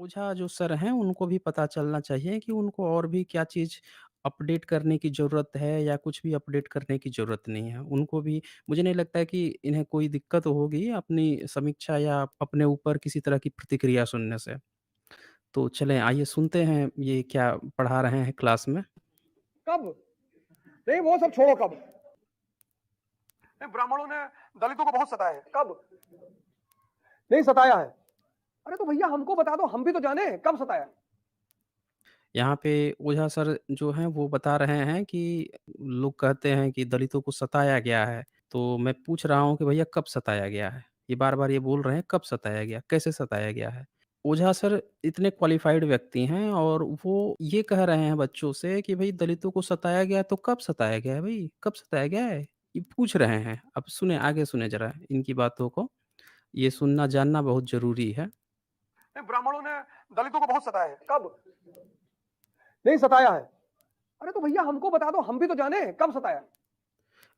ओझा जो सर हैं, उनको भी पता चलना चाहिए कि उनको और भी क्या चीज़ अपडेट करने की ज़रूरत है या कुछ भी अपडेट करने की ज़रूरत नहीं है। उनको भी मुझे नहीं लगता है कि इन्हें कोई दिक्कत होगी अपनी समीक्षा या अपने ऊपर किसी तरह की प्रतिक्रिया सुनने से। तो चलें आइए सुनते हैं ये क्या पढ़ा रहे हैं क्लास में। कब? नहीं वो सब छोड़ो कब? नहीं ब्राह्मणों ने दलितों को बहुत सताया है। कब? नहीं सताया है। अरे तो भैया हमको बता दो, हम भी तो जाने कब सताया है? यहाँ पे ओझा सर जो हैं वो बता रहे हैं कि लोग कहते हैं कि दलितों को सताया गया है। तो मैं पूछ रहा हूँ कि भैया कब सताया गया है? ये बार-बार ये बोल रहे हैं कब सताया गया? कैसे सताया गया है? ओझा सर इतने क्वालिफ़ाइड व्यक्ति हैं और वो ये कह रहे हैं बच्चों से कि भई दलितों को सताया गया है तो कब सताया गया है भई? कब सताया गया है? ये पूछ रहे हैं। अब सुनें आगे सुनें ज़रा इनकी बातों को। ये सुनना जानना बहुत ज़रूरी है। नहीं ब्राह्मणों ने दलितों को बहुत सताया है। कब? नहीं सताया है। अरे तो भैया हमको बता दो, हम भी तो जाने कब सताया है?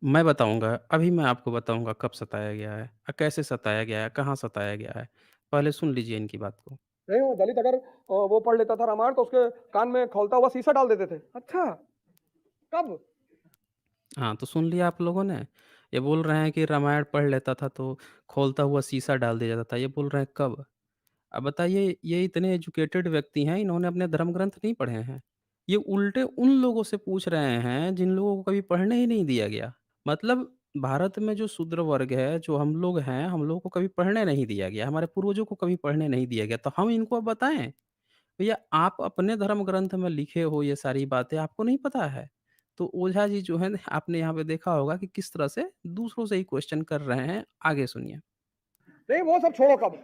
मैं बताऊँगा, अभी मैं आपको बताऊँगा कब सताया गया है, कैसे सताया गया है, कहाँ सताया गया है। पहले सुन लीजिए इनकी बात को। नहीं वो दलित अगर वो पढ़ लेता था रामायण तो उसके कान में खौलता हुआ शीशा डाल देते थे। अच्छा, कब? हाँ, तो सुन लिया आप लोगों ने? ये बोल रहे हैं कि रामायण पढ़ लेता था तो खौलता हुआ शीशा डाल दिया जाता था। ये बोल रहे हैं कब? अब बताइए ये इतने एजुकेटेड व्यक्ति हैं, इन्होंने अपने धर्म ग्रंथ नहीं पढ़े हैं। ये उल्टे उन लोगों से पूछ रहे हैं जिन लोगों को कभी पढ़ने ही नहीं दिया गया। मतलब भारत में जो शूद्र वर्ग है, जो हम लोग हैं, हम लोगों को कभी पढ़ने नहीं दिया गया, हमारे पूर्वजों को कभी पढ़ने नहीं दिया गया, तो हम इनको अब बताएँ? भैया आप अपने धर्म ग्रंथ में लिखे हो ये सारी बातें, आपको नहीं पता है? तो ओझा जी जो हैं आपने यहाँ पे देखा होगा कि किस तरह से दूसरों से ही क्वेश्चन कर रहे हैं, आगे सुनिए। नहीं वो सब छोड़ो कब?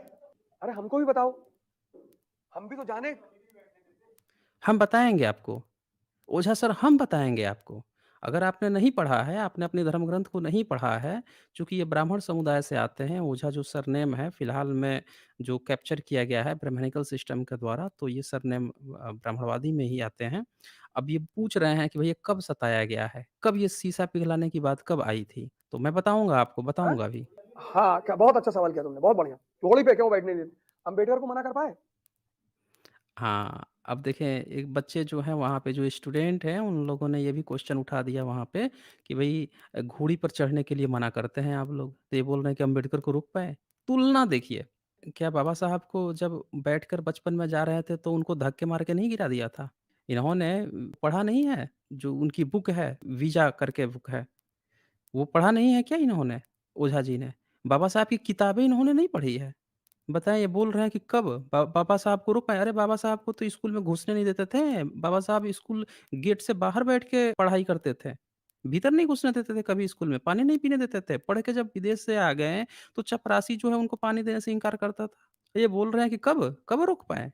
अरे हमको भी बताओ, हम भी तो जाने। हम बताएँगे आपको। ओझा सर हम बताएँगे आपको। अगर आपने नहीं पढ़ा है, आपने अपने धर्म ग्रंथ को नहीं पढ़ा है, चूँकि ये ब्राह्मण समुदाय से आते हैं, ओझा जो सरनेम है फ़िलहाल में जो कैप्चर किया गया है ब्राह्मणिकल सिस्टम के द्वारा, तो ये सरनेम ब्राह्मणवादी में ही आते हैं। अब ये पूछ रहे हैं कि भैया कब सताया गया है? कब ये शीशा पिघलाने की बात कब आई थी? तो मैं बताऊँगा आपको, हाँ? बताऊँगा अभी। हाँ, क्या बहुत अच्छा सवाल किया तुमने, बहुत बढ़िया। घोड़ी पे क्यों बैठने नहीं देते? अम्बेडकर को मना कर पाए? हाँ, अब देखें एक बच्चे जो हैं वहाँ पे जो स्टूडेंट हैं उन लोगों ने ये भी क्वेश्चन उठा दिया वहाँ पे कि भई घोड़ी पर चढ़ने के लिए मना करते हैं आप लोग। तो ये बोल रहे हैं कि अम्बेडकर को रोक पाए? तुलना देखिए, क्या बाबा साहब को जब बैठकर बचपन में जा रहे थे तो उनको धक्के मार के नहीं गिरा दिया था? इन्होंने पढ़ा नहीं है? जो उनकी बुक है, वीज़ा करके बुक है, वो पढ़ा नहीं है क्या इन्होंने, ओझा जी ने? बाबा साहब की किताबें इन्होंने नहीं पढ़ी है? बताएँ ये बोल रहे हैं कि कब बाबा साहब को रोक पाएँ? अरे बाबा साहब को तो स्कूल में घुसने नहीं देते थे। बाबा साहब स्कूल गेट से बाहर बैठ के पढ़ाई करते थे। भीतर नहीं घुसने देते थे कभी स्कूल में, पानी नहीं पीने देते थे। पढ़ के जब विदेश से आ गए, तो चपरासी जो है उनको पानी देने से इनकार करता था। ये बोल रहे हैं कि कब? कब रोक पाएँ?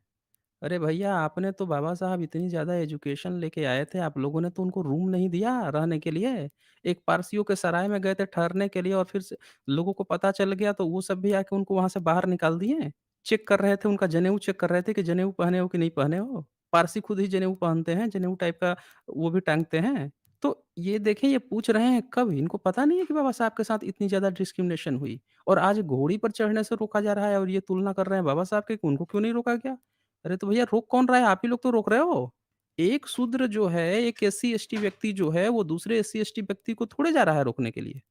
अरे भैया आपने तो बाबा साहब इतनी ज़्यादा एजुकेशन लेके आए थे, आप लोगों ने तो उनको रूम नहीं दिया रहने के लिए। एक पारसियों के सराय में गए थे ठहरने के लिए और फिर से लोगों को पता चल गया तो वो सब भी आके उनको वहाँ से बाहर निकाल दिए। चेक कर रहे थे, उनका जनेऊ चेक कर रहे थे कि जनेऊ पहने हो कि नहीं पहने हो। पारसी खुद ही जनेऊ पहनते हैं, जनेऊ टाइप का वो भी टाँगते हैं। तो ये देखें ये पूछ रहे हैं कब? इनको पता नहीं है कि बाबा साहब के साथ इतनी ज़्यादा डिस्क्रिमिनेशन हुई और आज घोड़ी पर चढ़ने से रोका जा रहा है और ये तुलना कर रहे हैं बाबा साहब की कि उनको क्यों नहीं रोका गया? अरे तो भैया रोक कौन रहा है? आप ही लोग तो रोक रहे हो। एक शूद्र जो है, एक एससी-एसटी व्यक्ति जो है, वो दूसरे एससी-एसटी व्यक्ति को थोड़े जा रहा है रोकने के लिए।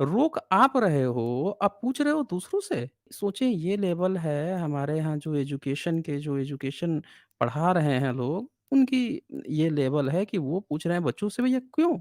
रोक आप रहे हो, आप पूछ रहे हो दूसरों से। सोचिए ये लेवल है हमारे यहाँ जो एजुकेशन के जो एजुकेशन पढ़ा रहे हैं लोग, उनकी ये लेवल है कि वो पूछ रहे हैं बच्चों से भैया क्यों?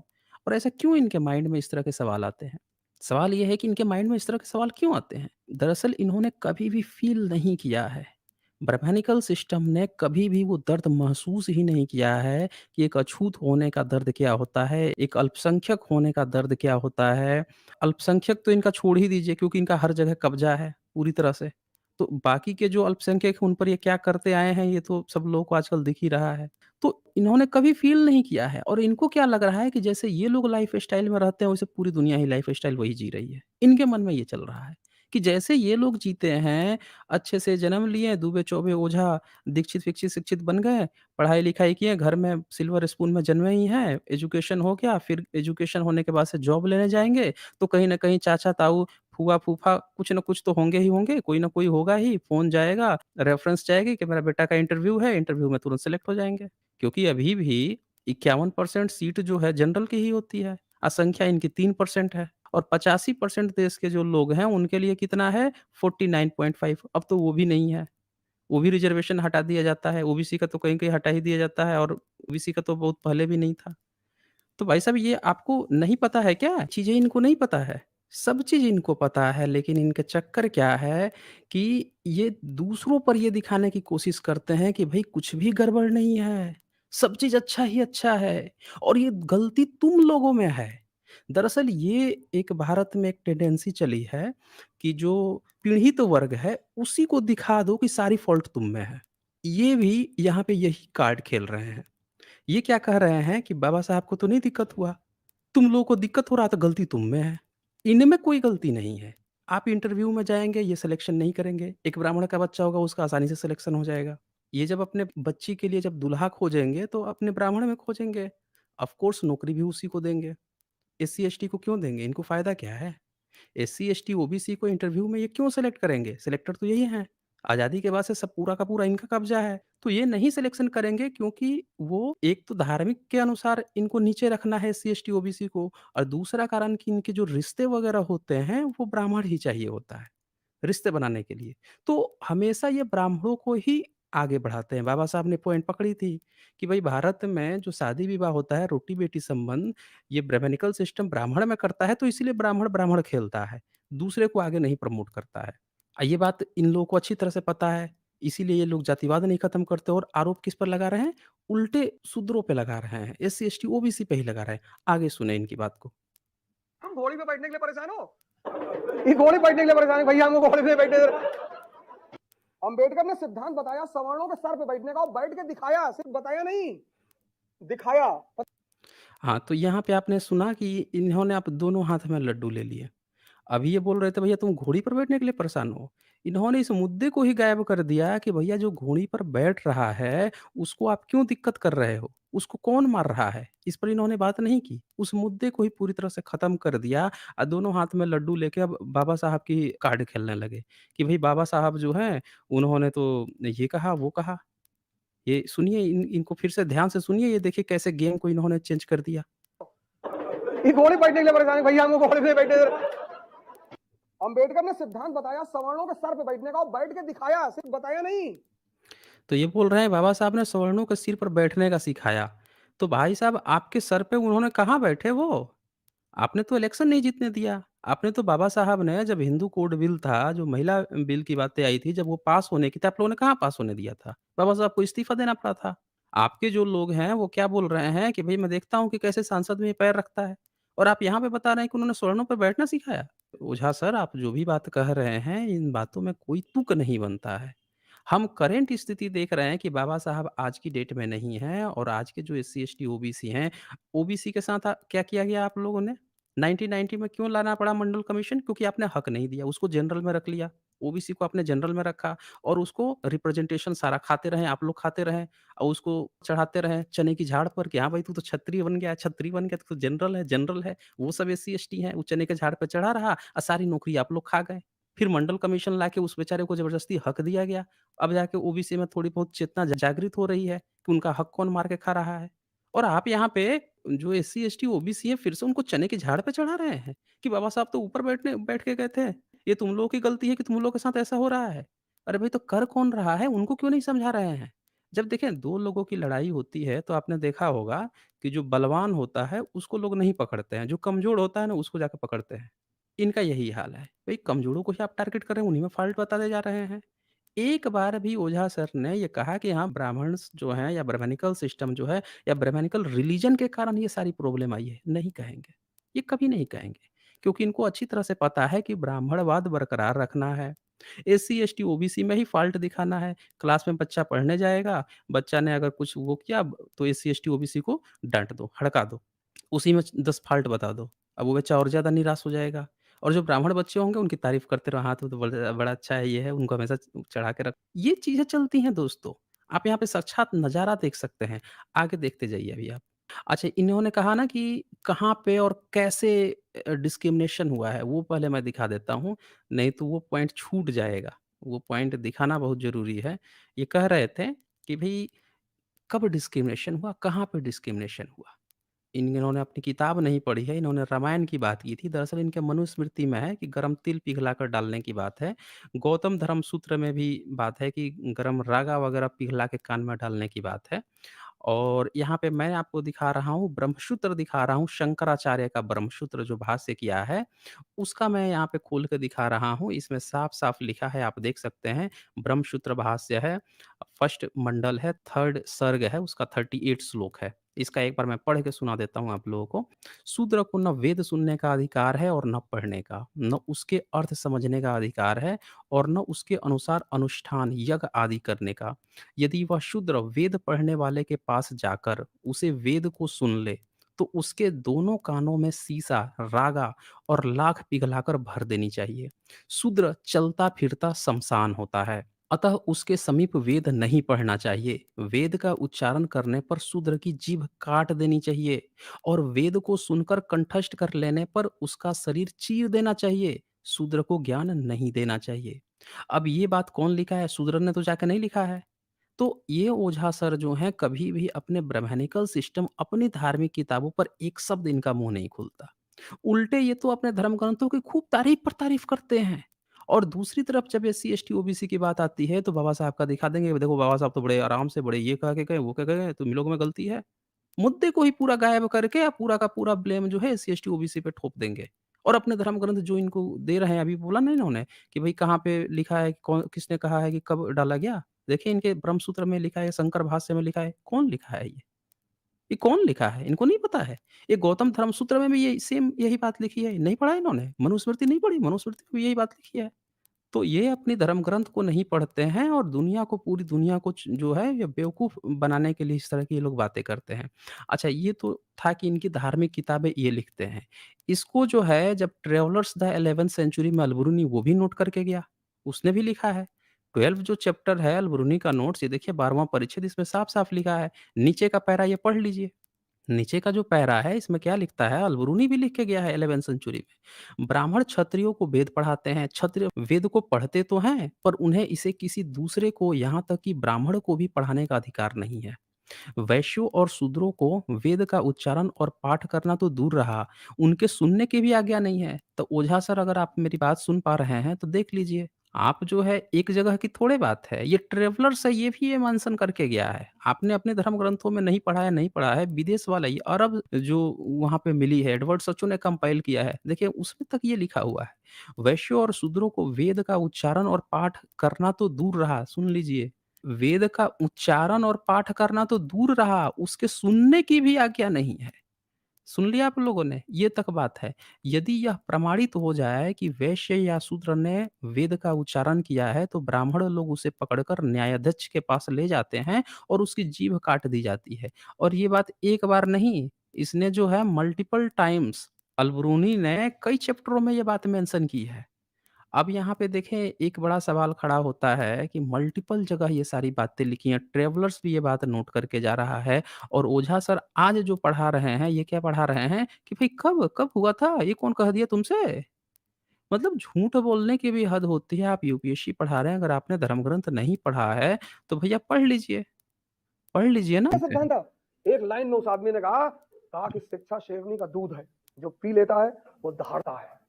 और ऐसा क्यों इनके माइंड में इस तरह के सवाल आते हैं? सवाल ये है कि इनके माइंड में इस तरह के सवाल क्यों आते हैं? दरअसल इन्होंने कभी भी फ़ील नहीं किया है। ब्रह्मानिकल सिस्टम ने कभी भी वो दर्द महसूस ही नहीं किया है कि एक अछूत होने का दर्द क्या होता है, एक अल्पसंख्यक होने का दर्द क्या होता है। अल्पसंख्यक तो इनका छोड़ ही दीजिए क्योंकि इनका हर जगह कब्ज़ा है पूरी तरह से। तो बाकी के जो अल्पसंख्यक हैं उन पर ये क्या करते आए हैं ये तो सब लोगों को आजकल दिख ही रहा है। तो इन्होंने कभी फ़ील नहीं किया है और इनको क्या लग रहा है कि जैसे ये लोग लाइफ़स्टाइल में रहते हैं वैसे पूरी दुनिया ही लाइफ़स्टाइल वही जी रही है। इनके मन में ये चल रहा है कि जैसे ये लोग जीते हैं अच्छे से जन्म लिए, दूबे-चौबे ओझा, दीक्षित-विक्षित शिक्षित बन गए, पढ़ाई-लिखाई किए, घर में सिल्वर स्पून में जन्मे ही हैं, एजुकेशन हो गया, फिर एजुकेशन होने के बाद से जॉब लेने जाएँगे, तो कहीं न कहीं चाचा-ताऊ, फूआ-फूफा कुछ न कुछ तो होंगे ही होंगे, कोई न कोई होगा ही, फ़ोन जाएगा, रेफ़रेंस जाएगी कि मेरा बेटा का इंटरव्यू है, इंटरव्यू में तुरंत सेलेक्ट हो जाएँगे। क्योंकि अभी भी 51% सीट जो है जनरल की ही होती है, संख्या इनकी 3% है और 85% देश के जो लोग हैं, उनके लिए कितना है 49.5 अब तो वो भी नहीं है। वो भी रिज़र्वेशन हटा दिया जाता है, ओबीसी का तो कहीं-कहीं हटा ही दिया जाता है और ओबीसी का तो बहुत पहले भी नहीं था। तो भाई साहब ये आपको नहीं पता है क्या? चीज़ें इनको नहीं पता है? सब चीज़ इनको पता है लेकिन इनका चक्कर क्या है कि ये दूसरों पर ये दिखाने की कोशिश करते हैं कि भई कुछ भी गड़बड़ नहीं है, सब चीज़ अच्छा ही अच्छा है और ये गलती तुम लोगों में है। दरअसल ये एक भारत में एक टेंडेंसी चली है कि जो पीड़ित वर्ग है, उसी को दिखा दो कि सारी फ़ॉल्ट तुम में है। ये भी यहाँ पे यही कार्ड खेल रहे हैं। ये क्या कह रहे हैं कि बाबा साहब को तो नहीं दिक्कत हुआ, तुम लोगों को दिक्कत हो रहा तो गलती तुम में है। इनमें कोई गलती नहीं है। आप इंटरव्यू में जाएँगे, ये सिलेक्शन नहीं करेंगे। एक ब्राह्मण का बच्चा होगा, उसका आसानी से सिलेक्शन हो जाएगा। ये जब अपने बच्ची के लिए जब दूल्हा खोजेंगे, तो अपने ब्राह्मण में खोजेंगे। ऑफ़ कोर्स नौकरी भी उसी को देंगे। एससी, एसटी को क्यों देंगे? इनको फ़ायदा क्या है? एससी, एसटी, ओबीसी को इंटरव्यू में ये क्यों सेलेक्ट करेंगे? सिलेक्टर तो यही हैं। आज़ादी के बाद से सब पूरा का पूरा इनका कब्ज़ा है। तो ये नहीं सिलेक्शन करेंगे क्योंकि वो एक तो धार्मिक के अनुसार इनको नीचे रखना है एससी, एसटी, ओबीसी को और दूसरा कारण कि इनके जो रिश्ते वग़ैरह होते हैं, वो ब्राह्मण ही चाहिए होता है। रिश्ते बनाने के लिए। तो हमेशा ये ब्राह्मणों को ही आगे बढ़ाते हैं। बाबा साहब ने पॉइंट पकड़ी थी कि भई भारत में जो शादी-विवाह होता है, रोटी-बेटी संबंध, ये ब्राह्मणिकल सिस्टम ब्राह्मण में करता है, तो इसीलिए ब्राह्मण-ब्राह्मण खेलता है। दूसरे को आगे नहीं प्रमोट करता है। ये बात इन लोगों को अच्छी तरह से पता है, इसीलिए ये लोग जातिवाद नहीं खत्म करते और आरोप किस पर लगा रहे हैं? उल्टे शूद्रों पे लगा रहे हैं। एससी, एसटी, ओबीसी पे ही लगा रहे हैं। आगे सुनें इनकी बात को। हम घोड़ी पे बैठने के लिए परेशान हो, ये घोड़ी बैठने के लिए परेशान है भैया, हमको घोड़े पे बैठने दे। अंबेडकर ने सिद्धांत बताया सवर्णों के सर पे बैठने का, और बैठ के दिखाया, सिर्फ बताया नहीं, दिखाया। हाँ, तो यहाँ पे आपने सुना कि इन्होंने अब दोनों हाथ में लड्डू ले लिए। अभी ये बोल रहे थे भैया तुम घोड़ी पर बैठने के लिए परेशान हो। इन्होंने इस मुद्दे को ही गायब कर दिया कि भैया जो घोड़ी पर बैठ रहा है, उसको आप क्यों दिक्कत कर रहे हो? उसको कौन मार रहा है? इस पर इन्होंने बात नहीं की। उस मुद्दे को ही पूरी तरह से खत्म कर दिया दोनों हाथ में लड्डू लेके अब बाबा साहब की कार्ड खेलने लगे कि भई बाबा साहब जो हैं, उन्होंने तो ये कहा, वो कहा। ये सुनिए इनको फिर से ध्यान से सुनिए, ये देखिए कैसे गेम को इन्होंने चेंज कर दिया। ये घोड़ी बैठने के लिए परेशान है भैया, हमको घोड़े पे बैठने दे। अंबेडकर ने सिद्धांत बताया सवर्णों के सर पे बैठने का, और बैठ के दिखाया, सिर्फ बताया नहीं। तो ये बोल रहे हैं बाबा साहब ने सवर्णों के सिर पर बैठने का सिखाया। तो भाई साहब आपके सर पे उन्होंने कहाँ बैठे वो? आपने तो इलेक्शन नहीं जीतने दिया। आपने तो बाबा साहब ने जब हिंदू कोड बिल था, जो महिला बिल की बातें आई थी, जब वो पास होने की थी, आप लोगों ने कहाँ पास होने दिया था? बाबा साहब को इस्तीफ़ा देना पड़ा था। आपके जो लोग हैं, वो क्या बोल रहे हैं कि भई मैं देखता हूँ कि कैसे संसद में ये पैर रखता है और आप यहाँ पे बता रहे हैं कि उन्होंने स्वर्णों पे बैठना सिखाया। ओझा सर, आप जो भी बात कह रहे हैं, इन बातों में कोई तुक नहीं बनता है। हम करंट स्थिति देख रहे हैं कि बाबा साहब आज की डेट में नहीं हैं और आज के जो एससी, एसटी, ओबीसी हैं, ओबीसी के साथ क्या किया गया आप लोगों ने? 1990 में क्यों लाना पड़ा मंडल कमीशन? क्योंकि आपने हक नहीं दिया, उसको जनरल में रख लिया। ओबीसी को आपने जनरल में रखा और उसको रिप्रेजेंटेशन सारा खाते रहें, आप लोग खाते रहें और उसको चढ़ाते रहें चने की झाड़ पर कि हाँ भाई, तू तो क्षत्रिय बन गया, क्षत्रिय बन गया, तू तो जनरल है। वो सब एससी, एसटी हैं, वो चने के झाड़ पे चढ़ा रहा और सारी नौकरी आप लोग खा गए। फिर मंडल कमीशन लाके उस बेचारे को ज़बरदस्ती हक दिया गया। अब जाके ओबीसी में थोड़ी बहुत चेतना जागृत हो रही है कि उनका हक कौन मार के खा रहा है। और आप यहाँ पे जो एससी, एसटी, ओबीसी है फिर से उनको चने की झाड़ पे चढ़ा रहे हैं कि बाबा साहब तो ऊपर बैठ के गए थे। ये तुम लोगों की गलती है कि तुम लोगों के साथ ऐसा हो रहा है। अरे भाई तो कर कौन रहा है उनको क्यों नहीं समझा रहे हैं? जब देखें 2 लोगों की लड़ाई होती है तो आपने देखा होगा कि जो बलवान होता है उसको लोग नहीं पकड़ते हैं, जो कमज़ोर होता है ना उसको जाके पकड़ते हैं। इनका यही हाल है। भई कमज़ोरों को ही आप टारगेट कर रहे हैं, उन्हीं में फ़ॉल्ट बताते जा रहे हैं। एक बार भी ओझा सर ने ये कहा कि हाँ, ब्राह्मण्स जो हैं या ब्राह्मणिकल सिस्टम जो है या ब्राह्मणिकल रिलिजन के कारण ये सारी प्रॉब्लम आई है, नहीं कहेंगे। ये कभी नहीं कहेंगे, क्योंकि इनको अच्छी तरह से पता है कि ब्राह्मणवाद बरकरार रखना है। एससी, एसटी, ओबीसी में ही फ़ॉल्ट दिखाना है। क्लास में बच्चा पढ़ने जाएगा, बच्चा ने अगर कुछ वो किया तो एससी, एसटी, ओबीसी को डाँट दो, हड़का दो। उसी में 10 फ़ॉल्ट बता दो। अब वो बच्चा और ज़्यादा निराश हो जाएगा। और जो ब्राह्मण बच्चे होंगे उनकी तारीफ़ करते रहो, हाँ, तो बड़ा बड़ा अच्छा है, ये है, उनको हमेशा चढ़ा के रख ये चीज़ें चलती हैं दोस्तों। आप यहाँ पे साक्षात नज़ारा देख सकते हैं। आगे देखते जाइए अभी आप। अच्छा, इन्होंने कहा ना कि कहाँ पे और कैसे डिस्क्रिमिनेशन हुआ है, वो पहले मैं दिखा देता हूँ, नहीं तो वो पॉइंट छूट जाएगा। वो पॉइंट दिखाना बहुत ज़रूरी है। ये कह रहे थे कि भई कब डिस्क्रिमिनेशन हुआ, कहाँ पे डिस्क्रिमिनेशन हुआ? इन्होंने अपनी किताब नहीं पढ़ी है, इन्होंने रामायण की बात की थी। दरअसल इनके मनुस्मृति में है कि गरम तिल पिघलाकर डालने की बात है। गौतम धर्म सूत्र में भी बात है कि गरम रागा वगैरह पिघला के कान में डालने की बात है। और यहाँ पे मैं आपको दिखा रहा हूँ, ब्रह्मसूत्र दिखा रहा हूँ, शंकराचार्य का ब्रह्मसूत्र जो भाष्य किया है, उसका मैं यहाँ पे खोल के दिखा रहा हूँ। इसमें साफ-साफ लिखा है, आप देख सकते हैं, ब्रह्मसूत्र भाष्य है, फर्स्ट मंडल है, 3rd सर्ग है, उसका 38 श्लोक है। इसका एक बार मैं पढ़ के सुना देता हूँ आप लोगों को। शूद्र को न वेद सुनने का अधिकार है और न पढ़ने का, न उसके अर्थ समझने का अधिकार है और न उसके अनुसार अनुष्ठान, यज्ञ आदि करने का। यदि वह शूद्र वेद पढ़ने वाले के पास जाकर उसे वेद को सुन ले, तो उसके दोनों कानों में सीसा, रागा और लाख पिघलाकर भर देनी चाहिए। शूद्र चलता-फिरता शमशान होता है, अतः उसके समीप वेद नहीं पढ़ना चाहिए। वेद का उच्चारण करने पर शूद्र की जीभ काट देनी चाहिए और वेद को सुनकर कंठस्थ कर लेने पर उसका शरीर चीर देना चाहिए। शूद्र को ज्ञान नहीं देना चाहिए। अब ये बात कौन लिखा है? शूद्र ने तो जाके नहीं लिखा है। तो ये ओझा सर जो हैं कभी भी अपने ब्राह्मणिकल सिस्टम अपनी धार्मिक किताबों पर एक शब्द इनका मुँह नहीं खुलता। उल्टे ये तो अपने धर्म ग्रंथों की खूब तारीफ़ पर तारीफ़ करते हैं। और दूसरी तरफ जब एससी, एसटी, ओबीसी की बात आती है तो बाबा साहब का दिखा देंगे, देखो बाबा साहब तो बड़े आराम से बड़े ये कह के गए, वो कह के गए, तुम लोगों में गलती है। मुद्दे को ही पूरा गायब करके पूरा का पूरा ब्लेम जो है एससी, एसटी, ओबीसी पे थोप देंगे। और अपने धर्म ग्रंथ जो इनको दे रहे हैं, अभी बोला ना इन्होंने कि भई कहाँ पे लिखा है, कौन किसने कहा है कि कब डाला गया? देखिए इनके ब्रह्मसूत्र में लिखा है, शंकर भाष्य में लिखा है, कौन लिखा है ये? ये कौन लिखा है? इनको नहीं पता है। ये गौतम धर्म सूत्र में भी ये सेम यही बात लिखी है, नहीं पढ़ा इन्होंने? मनुस्मृति नहीं पढ़ी? मनुस्मृति में भी यही बात लिखी है। तो ये अपने धर्म ग्रंथ को नहीं पढ़ते हैं और दुनिया को, पूरी दुनिया को जो है ये बेवकूफ़ बनाने के लिए इस तरह की ये लोग बातें करते हैं। अच्छा, ये तो था कि इनकी धार्मिक किताबें ये लिखते हैं। इसको जो है जब ट्रैवलर्स द 11th सेंचुरी में अल-बुरूनी वो भी नोट करके गया। उसने भी लिखा है। 12 जो चैप्टर है अल-बुरूनी का नोट्स, ये देखिए 12वाँ परिच्छेद, इसमें साफ-साफ लिखा है। नीचे का पैरा ये पढ़ लीजिए। नीचे का जो पैरा है इसमें क्या लिखता है, अल-बुरूनी भी लिख के गया है 11th सेंचुरी में। ब्राह्मण क्षत्रियों को वेद पढ़ाते हैं, क्षत्रिय वेद को पढ़ते तो हैं, पर उन्हें इसे किसी दूसरे को, यहाँ तक कि ब्राह्मण को भी पढ़ाने का अधिकार नहीं है। वैश्यों और शूद्रों को वेद का उच्चारण और पाठ करना तो दूर रहा, उनके सुनने की भी आज्ञा नहीं है। तो ओझा सर, अगर आप मेरी बात सुन पा रहे हैं तो देख लीजिए, आप जो है एक जगह की थोड़े बात है, ये ट्रैवलर्स है, ये भी ये मेंशन करके गया है। आपने अपने धर्म ग्रंथों में नहीं पढ़ा है, नहीं पढ़ा है, विदेश वाला ये अरब जो वहाँ पे मिली है, एडवर्ड सचू ने कंपाइल किया है, देखिए उसमें तक ये लिखा हुआ है। वैश्यों और शूद्रों को वेद का उच्चारण और पाठ करना तो दूर रहा, सुन लीजिए, वेद का उच्चारण और पाठ करना तो दूर रहा, उसके सुनने की भी आज्ञा नहीं है। सुन लिया आप लोगों ने? ये तक बात है। यदि यह प्रमाणित हो जाए कि वैश्य या शूद्र ने वेद का उच्चारण किया है, तो ब्राह्मण लोग उसे पकड़कर न्यायाध्यक्ष के पास ले जाते हैं और उसकी जीभ काट दी जाती है। और ये बात एक बार नहीं, इसने जो है मल्टिपल टाइम्स, अल-बुरूनी ने कई चैप्टरों में ये बात मेंशन की है। अब यहाँ पे देखें, एक बड़ा सवाल खड़ा होता है कि मल्टीपल जगह ये सारी बातें लिखी हैं, ट्रैवलर्स भी ये बात नोट करके जा रहा है और ओझा सर आज जो पढ़ा रहे हैं, ये क्या पढ़ा रहे हैं कि भई कब, कब हुआ था? ये कौन कह दिया तुमसे? मतलब झूठ बोलने की भी हद होती है। आप यूपीएससी पढ़ा रहे हैं, अगर आपने धर्म ग्रंथ नहीं पढ़ा है, तो भैया पढ़ लीजिए ना। सिद्धांत एक लाइन में उस आदमी ने कहा कि शिक्षा शेरनी का दूध है, जो पी लेता है वो दहाड़ता है।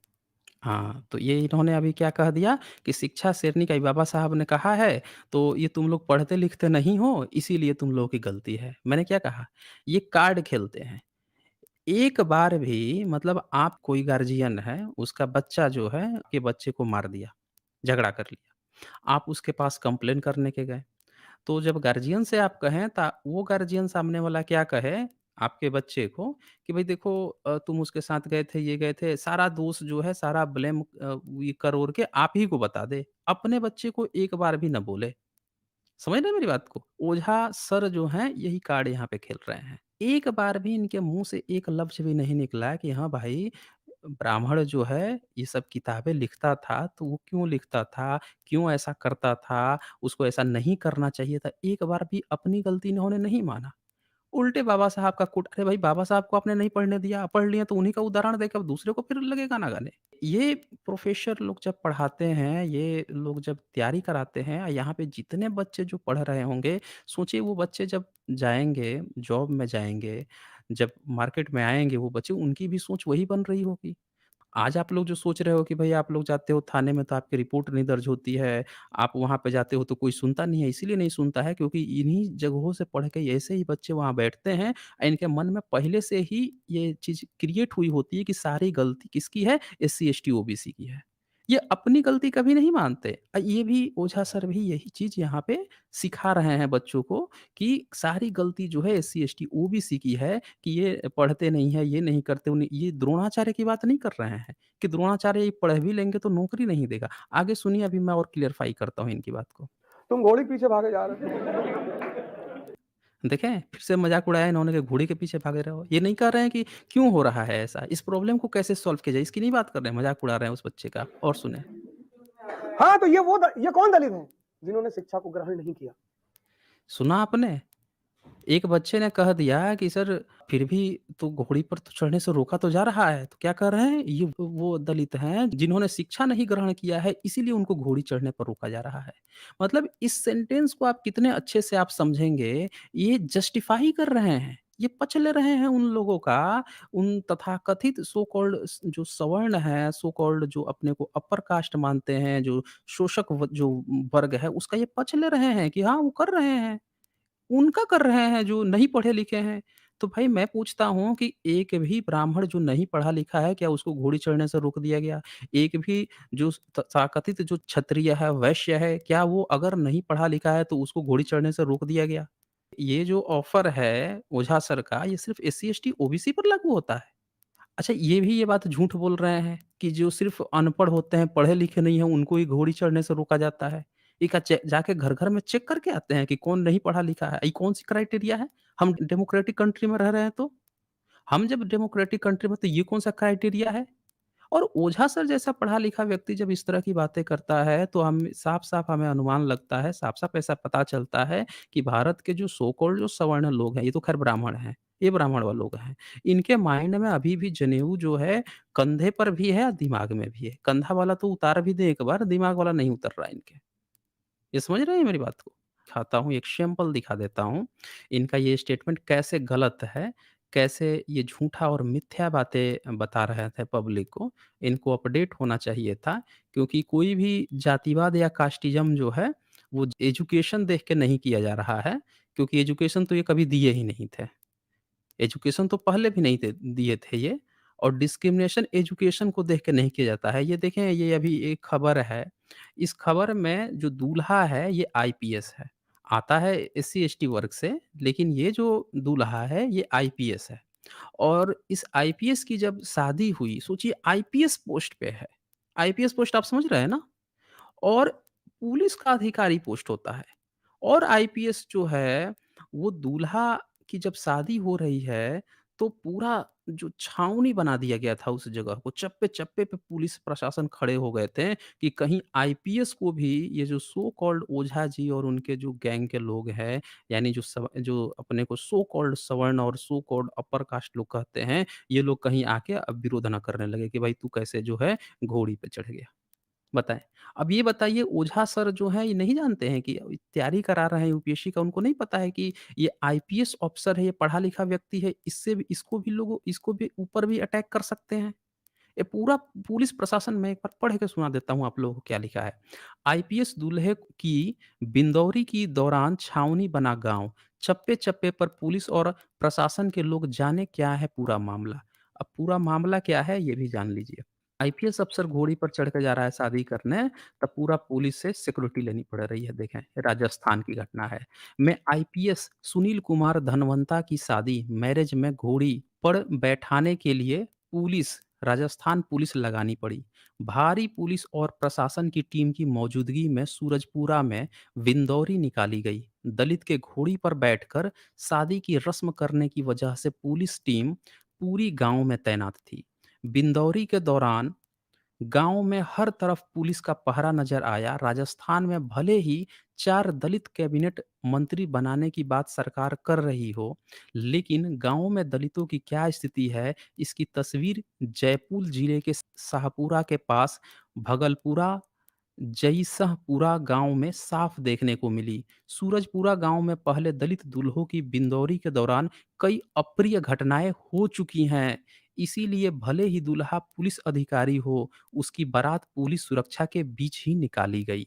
हाँ, तो ये इन्होंने अभी क्या कह दिया कि शिक्षा शेरनी का, बाबा साहब ने कहा है, तो ये तुम लोग पढ़ते-लिखते नहीं हो, इसीलिए तुम लोगों की गलती है। मैंने क्या कहा? ये कार्ड खेलते हैं। एक बार भी, मतलब आप कोई गार्जियन है, उसका बच्चा जो है, आपके बच्चे को मार दिया, झगड़ा कर लिया। आप उसके पास कंप्लेन करने के गए। तो जब गार्जियन से आप कहें, ता वो गार्जियन सामने वाला क्या कहे आपके बच्चे को कि भई देखो, तुम उसके साथ गए थे, ये गए थे, सारा दोष जो है, सारा ब्लेम ये कर-ओर के आप ही को बता दे। अपने बच्चे को एक बार भी ना बोले। समझ रहे हैं मेरी बात को? ओझा सर जो हैं यही कार्ड यहाँ पे खेल रहे हैं। एक बार भी इनके मुँह से एक लफ़्ज़ भी नहीं निकला कि हाँ भाई, ब्राह्मण जो है ये सब किताबें लिखता था, तो वो क्यों लिखता था? क्यों ऐसा करता था? उसको ऐसा नहीं करना चाहिए था। एक बार भी अपनी गलती इन्होंने नहीं माना। उल्टे बाबा साहब का कोट अरे भाई बाबा साहब को आपने नहीं पढ़ने दिया, पढ़ लिए तो उन्हीं का उदाहरण देके अब दूसरे को फिर लगेगा ना गाने। ये प्रोफ़ेसर लोग जब पढ़ाते हैं, ये लोग जब तैयारी कराते हैं, यहाँ पे जितने बच्चे जो पढ़ रहे होंगे, सोचिए वो बच्चे जब जाएँगे, जॉब में जाएँगे, जब मार्केट में आएँगे वो बच्चे, उनकी भी सोच वही बन रही होगी। आज आप लोग जो सोच रहे हो कि भई आप लोग जाते हो थाने में तो आपकी रिपोर्ट नहीं दर्ज होती है, आप वहाँ पे जाते हो तो कोई सुनता नहीं है, इसीलिए नहीं सुनता है क्योंकि इन्हीं जगहों से पढ़ के ऐसे ही बच्चे वहाँ बैठते हैं इनके मन में पहले से ही ये चीज़ क्रिएट हुई होती है कि सारी गलती किसकी है? एससी, एसटी, ओबीसी की है। ये अपनी गलती कभी नहीं मानते। ये भी ओझा सर भी यही चीज़ यहाँ पे सिखा रहे हैं बच्चों को कि सारी गलती जो है एससी, एसटी, ओबीसी की है कि ये पढ़ते नहीं है, ये नहीं करते, उन्हें ये द्रोणाचार्य की बात नहीं कर रहे हैं कि द्रोणाचार्य ये पढ़ भी लेंगे तो नौकरी नहीं देगा। आगे सुनिए अभी मैं और क्लियरफाई करता हूँ इनकी बात को। तुम घोड़े के पीछे भागे जा रहे थे। देखें, फिर से मज़ाक उड़ाया इन्होंने कि घोड़े के पीछे भागे रहे हो। ये नहीं कह रहे हैं कि क्यों हो रहा है ऐसा? इस प्रॉब्लम को कैसे सॉल्व किया जाए? इसकी नहीं बात कर रहे हैं, मज़ाक उड़ा रहे हैं उस बच्चे का। और सुनें। हाँ, तो ये कौन दलित हैं जिन्होंने शिक्षा को ग्रहण नहीं किया? सुना आपने? एक बच्चे ने कह दिया कि सर फिर भी तो घोड़ी पर तो चढ़ने से रोका तो जा रहा है। तो क्या कर रहे हैं? ये वो दलित हैं जिन्होंने शिक्षा नहीं ग्रहण किया है इसीलिए उनको घोड़ी चढ़ने पर रोका जा रहा है। मतलब इस सेंटेंस को आप कितने अच्छे से आप समझेंगे, ये जस्टिफाई कर रहे हैं। ये पच ले रहे हैं उन लोगों का, उन तथाकथित सो कॉल्ड जो सवर्ण है, सो कॉल्ड जो अपने को अपर कास्ट मानते हैं, जो शोषक जो वर्ग है उसका ये पच ले रहे हैं कि हाँ, वो कर रहे हैं। उनका कर रहे हैं जो नहीं पढ़े-लिखे हैं। तो भाई मैं पूछता हूँ कि एक भी ब्राह्मण जो नहीं पढ़ा-लिखा है, क्या उसको घोड़ी चढ़ने से रोक दिया गया? एक भी जो तथाकथित जो क्षत्रिय है, वैश्य है, क्या वो अगर नहीं पढ़ा-लिखा है तो उसको घोड़ी चढ़ने से रोक दिया गया? ये जो ऑफ़र है ओझा सर का, ये सिर्फ़ एससी, एसटी, ओबीसी पर लागू होता है। अच्छा ये बात झूठ बोल रहे हैं कि जो सिर्फ़ अनपढ़ होते हैं, पढ़े-लिखे नहीं हैं, उनको ही घोड़ी चढ़ने से रोका जाता है। ये क्या जाके घर-घर में चेक करके आते हैं कि कौन नहीं पढ़ा-लिखा है? ये कौन-सी क्राइटेरिया है? हम डेमोक्रेटिक कंट्री में रह रहे हैं तो? हम जब डेमोक्रेटिक कंट्री में तो ये कौन-सा क्राइटेरिया है? और ओझा सर जैसा पढ़ा-लिखा व्यक्ति जब इस तरह की बातें करता है, तो हम साफ-साफ हमें अनुमान लगता है, साफ-साफ ऐसा पता चलता है कि भारत के जो सो कॉल्ड जो सवर्ण लोग हैं, ये तो ख़ैर ब्राह्मण हैं, ये ब्राह्मण व लोग हैं। इनके माइंड में अभी भी जनेऊ जो है, कंधे पर भी है, दिमाग में भी है। कंधा वाला तो उतार भी दें एक बार, दिमाग वाला नहीं उतर रहा है इनके। ये समझ रहे हैं मेरी बात को? दिखाता हूँ, एक सैंपल दिखा देता हूँ। इनका ये स्टेटमेंट कैसे गलत है, कैसे ये झूठा और मिथ्या बातें बता रहे थे पब्लिक को। इनको अपडेट होना चाहिए था क्योंकि कोई भी जातिवाद या कास्टिज़्म जो है, वो एजुकेशन देख के नहीं किया जा रहा है क्योंकि एजुकेशन तो ये कभी दिए ही नहीं थे। एजुकेशन तो पहले भी नहीं थे दिए थे ये और डिस्क्रिमिनेशन एजुकेशन को देख के नहीं किया जाता है। ये देखें ये अभी एक खबर है, इस खबर में जो दूल्हा है ये आईपीएस है। आता है एससी-एसटी वर्ग से लेकिन ये जो दूल्हा है ये आईपीएस है और इस आईपीएस की जब शादी हुई सोचिए आईपीएस पोस्ट पे है। आईपीएस पोस्ट आप समझ रहे हैं ना? और पुलिस का अधिकारी पोस्ट होता है और आईपीएस जो है, वो दूल्हा की जब शादी हो रही है, तो पूरा जो छावनी बना दिया गया था उस जगह को, चप्पे-चप्पे पे पुलिस प्रशासन खड़े हो गए थे कि कहीं आईपीएस को भी ये जो सो कॉल्ड ओझा जी और उनके जो गैंग के लोग हैं, यानी जो अपने को सो कॉल्ड सवर्ण और सो कॉल्ड अपर कास्ट लोग कहते हैं, ये लोग कहीं आके अब विरोध ना करने लगे कि भाई तू कैसे जो है घोड़ी पे चढ़ गया। बताएँ। अब ये बताइए ओझा सर जो हैं ये नहीं जानते हैं कि तैयारी करा रहे हैं यूपीएससी का उनको नहीं पता है कि ये आईपीएस ऑफ़िसर है, ये पढ़ा-लिखा व्यक्ति है, इससे भी इसको भी ऊपर भी अटैक कर सकते हैं। ये पूरा पुलिस प्रशासन मैं एक बार पढ़ के सुना देता हूँ आप लोगों को क्या लिखा है। आईपीएस दूल्हे की बिंदौरी की दौरान छावनी बना गाँव, चप्पे-चप्पे पर पुलिस और प्रशासन के लोग जाने क्या है पूरा मामला। अब पूरा मामला क्या है ये भी जान लीजिए। आईपीएस अफ़सर घोड़ी पर चढ़ के जा रहा है शादी करने, तब पूरा पुलिस से सिक्योरिटी लेनी पड़ रही है, देखें, राजस्थान की घटना है। मैं आईपीएस सुनील कुमार धनवंता की शादी मैरिज में घोड़ी पर बैठाने के लिए राजस्थान पुलिस लगानी पड़ी। भारी पुलिस और प्रशासन की टीम की मौजूदगी में सूरजपुरा में विंदौरी निकाली गई। दलित के घोड़ी पर बैठकर शादी की रस्म करने की वजह से पुलिस टीम पूरी गाँव में तैनात थी। बिंदौरी के दौरान गाँव में हर तरफ पुलिस का पहरा नज़र आया। राजस्थान में भले ही 4 दलित कैबिनेट मंत्री बनाने की बात सरकार कर रही हो, लेकिन गाँव में दलितों की क्या स्थिति है, इसकी तस्वीर जयपुर जिले के शाहपुरा के पास भगलपुरा जईसहपुरा गाँव में साफ देखने को मिली। सूरजपुरा गाँव में पहले दलित दूल्हों की बिंदौरी के दौरान कई अप्रिय घटनाएँ हो चुकी हैं। इसीलिए भले ही दूल्हा पुलिस अधिकारी हो, उसकी बारात पुलिस सुरक्षा के बीच ही निकाली गई।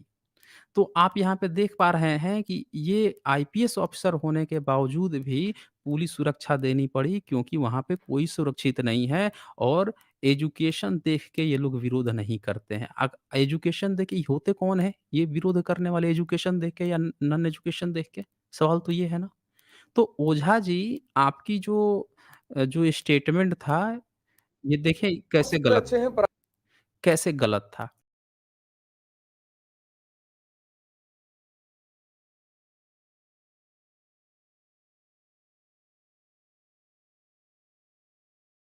तो आप यहाँ पे देख पा रहे हैं कि ये आईपीएस ऑफ़िसर होने के बावजूद भी पुलिस सुरक्षा देनी पड़ी, क्योंकि वहाँ पे कोई सुरक्षित नहीं है और एजुकेशन देख के ये लोग विरोध नहीं करते हैं। एजुकेशन देख के होते कौन हैं ये विरोध करने वाले, एजुकेशन देख के या नॉन एजुकेशन देख के? सवाल तो ये है ना। तो ओझा जी, आपकी जो स्टेटमेंट था, ये देखें कैसे सबसे गलत अच्छे हैं कैसे गलत था।